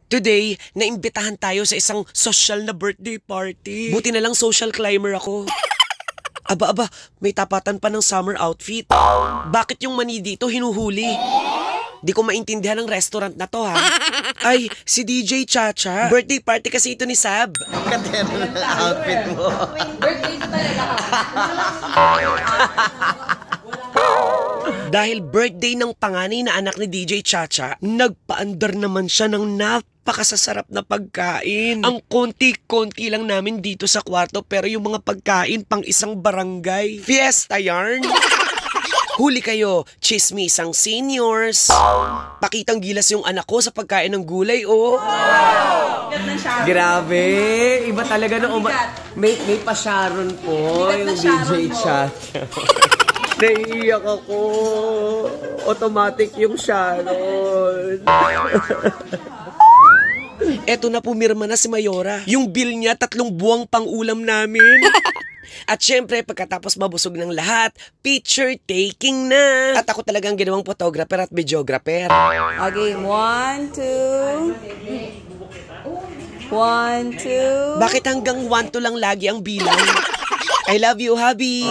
Today, naimbitahan tayo sa isang social na birthday party. Buti na lang social climber ako. Aba, may tapatan pa ng summer outfit. Bakit yung mani dito hinuhuli? Di ko maintindihan ng restaurant na to, ha? Ay, si DJ Chacha. Birthday party kasi ito ni Sab. Katero na outfit mo. Birthday ito talaga. Dahil birthday ng panganay na anak ni DJ Chacha, nagpaandar naman siya ng napakasasarap na pagkain. Ang konti-konti lang namin dito sa kwarto, pero yung mga pagkain pang isang barangay. Fiesta yarn! Huli kayo, chismisang seniors. Pakitang gilas yung anak ko sa pagkain ng gulay, oh. Wow! Grabe! Iba talaga na may pa-Sharon po yung DJ Chacha. Naiiyak ako. Automatic yung Sharon. Eto na, pumirma na si Mayora. Yung bill niya, 3 buwang pang-ulam namin. At syempre, pagkatapos mabusog ng lahat, picture taking na. At ako talagang ginawang photographer at videographer. Okay, 1, 2. 1, 2. Bakit hanggang 1 to lang lagi ang bilang? I love you, hubby.